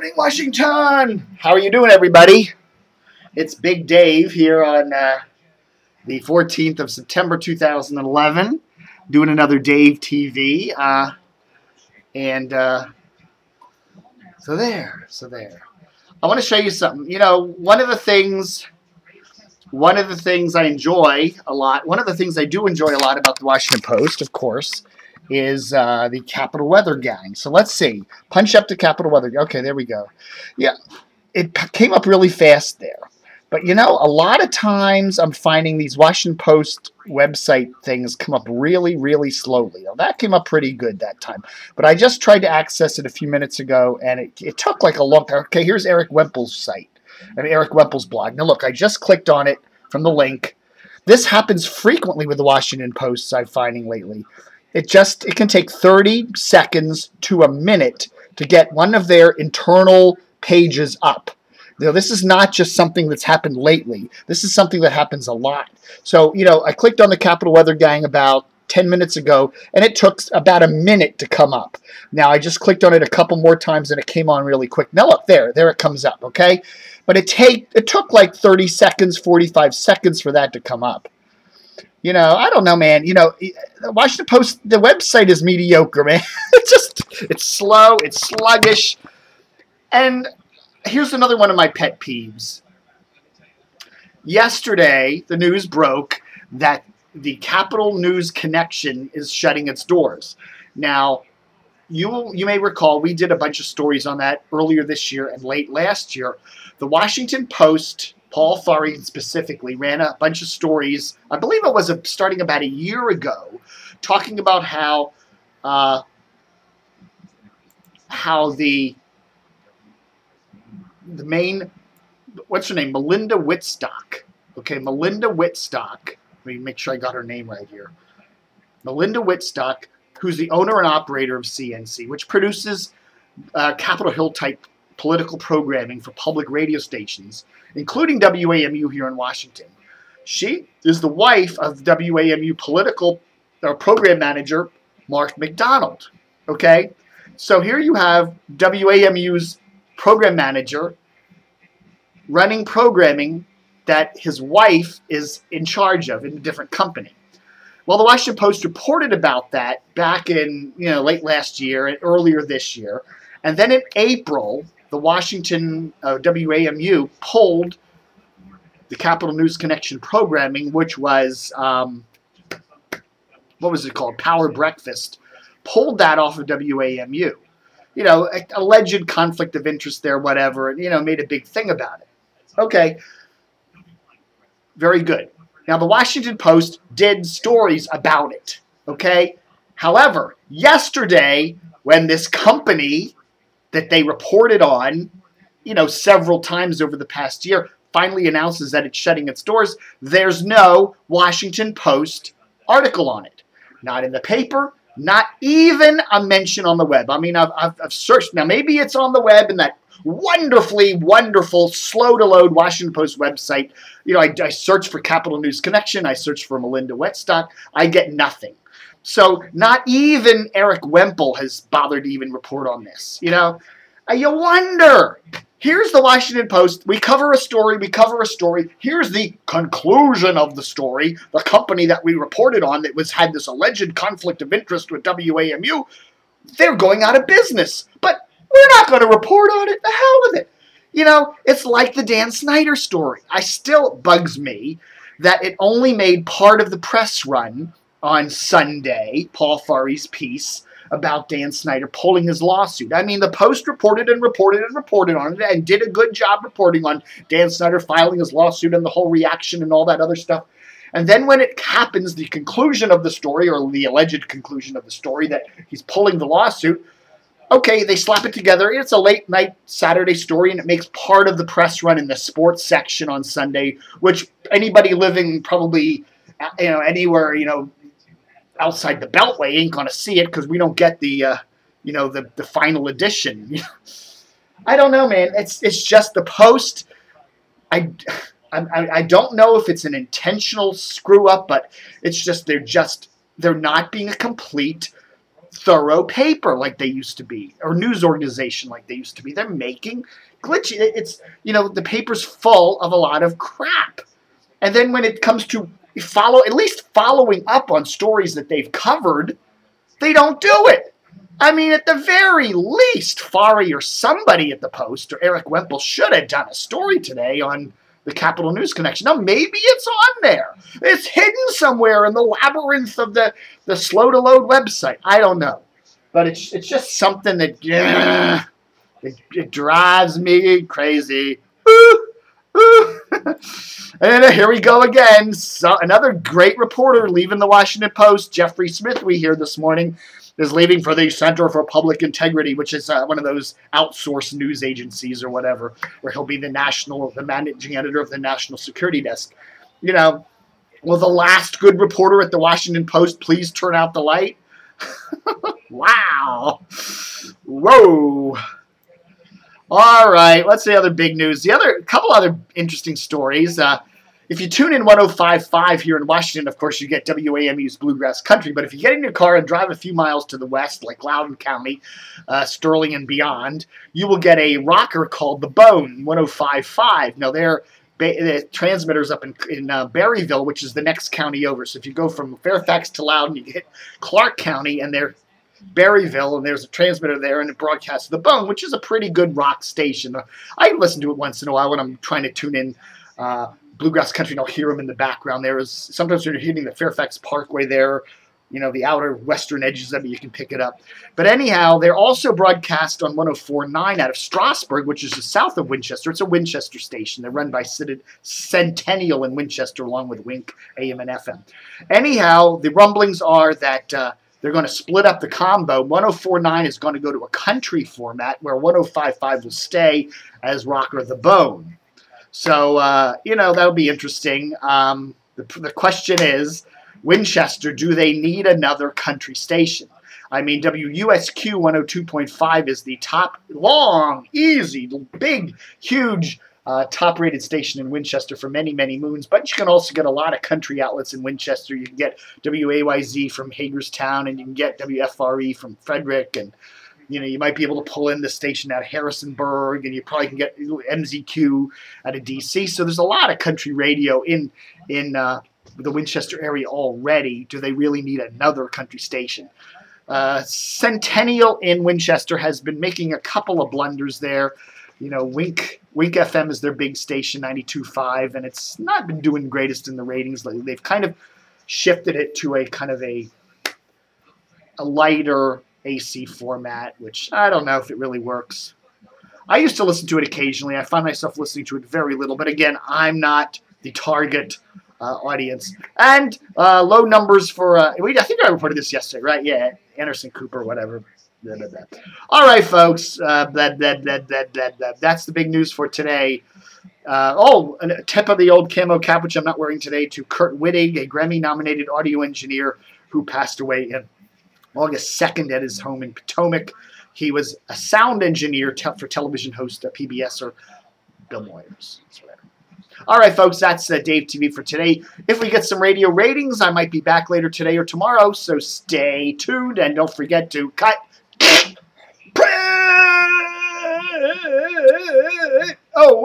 morning, Washington. How are you doing, everybody? It's Big Dave here on the 14th of September, 2011, doing another Dave TV. So there. I want to show you something. You know, one of the things I enjoy a lot, one of the things I do enjoy a lot about the Washington Post, of course, is the Capitol Weather Gang. So let's see. Punch up the Capitol Weather Gang. Okay, there we go. Yeah, it came up really fast there. But, you know, a lot of times I'm finding these Washington Post website things come up really, really slowly. Now, that came up pretty good that time. But I just tried to access it a few minutes ago, and it took like a long time. Okay, here's Eric Wemple's site. Eric Wemple's blog. Now, look, I just clicked on it from the link. This happens frequently with the Washington Post, I'm finding lately. It can take 30 seconds to a minute to get one of their internal pages up. You know, this is not just something that's happened lately. This is something that happens a lot. So, you know, I clicked on the Capitol Weather Gang about 10 minutes ago, and it took about a minute to come up. Now, I just clicked on it a couple more times, and it came on really quick. Now, look, there it comes up, okay? But it took like 30 seconds, 45 seconds for that to come up. You know, I don't know, man. You know, the Washington Post, the website is mediocre, man. It's slow, it's sluggish. And here's another one of my pet peeves. Yesterday, the news broke that the Capitol News Connection is shutting its doors. Now, you may recall we did a bunch of stories on that earlier this year and late last year. The Washington Post, Paul Furry specifically, ran a bunch of stories, I believe it was starting about a year ago, talking about how the main, what's her name, Melinda Whitstock. Okay, Melinda Whitstock. Let me make sure I got her name right here. Melinda Whitstock, who's the owner and operator of CNC, which produces Capitol Hill-type political programming for public radio stations, including WAMU here in Washington. She is the wife of WAMU political program manager, Mark McDonald. Okay? So here you have WAMU's program manager running programming that his wife is in charge of in a different company. Well, the Washington Post reported about that back in late last year and earlier this year. And then in April, the Washington WAMU pulled the Capitol News Connection programming, which was, what was it called? Power Breakfast. Pulled that off of WAMU. You know, alleged conflict of interest there, whatever, and, made a big thing about it. Okay. Very good. Now, the Washington Post did stories about it. Okay. However, yesterday, when this company that they reported on, several times over the past year, finally announces that it's shutting its doors, there's no Washington Post article on it. Not in the paper, not even a mention on the web. I mean, I've searched. Now, maybe it's on the web in that wonderfully wonderful, slow-to-load Washington Post website. I search for Capitol News Connection. I search for Melinda Whitstock. I get nothing. So not even Eric Wemple has bothered to even report on this. You wonder. Here's the Washington Post. We cover a story. Here's the conclusion of the story. The company that we reported on that had this alleged conflict of interest with WAMU, they're going out of business. But we're not going to report on it. The hell with it. It's like the Dan Snyder story. It still bugs me that it only made part of the press run on Sunday, Paul Furry's piece about Dan Snyder pulling his lawsuit. I mean, the Post reported on it and did a good job reporting on Dan Snyder filing his lawsuit and the whole reaction and all that other stuff. And then when it happens, the conclusion of the story, or the alleged conclusion of the story, that he's pulling the lawsuit, okay, they slap it together. It's a late-night Saturday story, and it makes part of the press run in the sports section on Sunday, which anybody living probably anywhere, outside the Beltway ain't going to see it because we don't get the, the final edition. I don't know, man. It's just the Post. I don't know if it's an intentional screw up, but it's just they're not being a complete thorough paper like they used to be, or news organization like they used to be. They're making glitchy. It's, the paper's full of a lot of crap. And then when it comes to at least following up on stories that they've covered, they don't do it. I mean, at the very least, Fari or somebody at the Post or Eric Wemple should have done a story today on the Capital News Connection. Now, maybe it's on there. It's hidden somewhere in the labyrinth of the slow-to-load website. I don't know. But it's just something that it drives me crazy. And here we go again. So, another great reporter leaving the Washington Post. Jeffery Smith, we hear this morning, is leaving for the Center for Public Integrity, which is one of those outsourced news agencies or whatever, where he'll be the managing editor of the National Security Desk. Will the last good reporter at the Washington Post please turn out the light? Wow. Whoa. All right, let's see other big news. Couple other interesting stories. If you tune in 105.5 here in Washington, of course, you get WAMU's Bluegrass Country. But if you get in your car and drive a few miles to the west, like Loudoun County, Sterling and beyond, you will get a rocker called The Bone, 105.5. Now, the transmitter's up in Berryville, which is the next county over. So if you go from Fairfax to Loudoun, you hit Clark County, and they're Berryville, and there's a transmitter there, and it broadcasts The Bone, which is a pretty good rock station. I listen to it once in a while when I'm trying to tune in Bluegrass Country, and I'll hear them in the background. Sometimes when you're hitting the Fairfax Parkway there, the outer western edges of it, you can pick it up. But anyhow, they're also broadcast on 104.9 out of Strasburg, which is just south of Winchester. It's a Winchester station. They're run by Centennial in Winchester, along with Wink, AM and FM. Anyhow, the rumblings are that they're going to split up the combo. 104.9 is going to go to a country format, where 105.5 will stay as rocker The Bone. So, that'll be interesting. The question is, Winchester, do they need another country station? I mean, WUSQ 102.5 is the top, long, easy, big, huge, top-rated station in Winchester for many, many moons. But you can also get a lot of country outlets in Winchester. You can get WAYZ from Hagerstown, and you can get WFRE from Frederick, and you might be able to pull in the station out of Harrisonburg, and you probably can get MZQ out of DC. So there's a lot of country radio in the Winchester area already. Do they really need another country station? Centennial in Winchester has been making a couple of blunders there. Wink FM is their big station, 92.5, and it's not been doing greatest in the ratings lately. They've kind of shifted it to a kind of a lighter AC format, which I don't know if it really works. I used to listen to it occasionally. I find myself listening to it very little, but again, I'm not the target audience. And low numbers for, I think I reported this yesterday, right? Yeah, Anderson Cooper, whatever. Blah, blah, blah. All right, folks, that's the big news for today. A tip of the old camo cap, which I'm not wearing today, to Kurt Wittig, a Grammy-nominated audio engineer who passed away in August 2nd at his home in Potomac. He was a sound engineer for television host PBS or Bill Moyers. All right, folks, that's Dave TV for today. If we get some radio ratings, I might be back later today or tomorrow, so stay tuned, and don't forget to cut. Oh,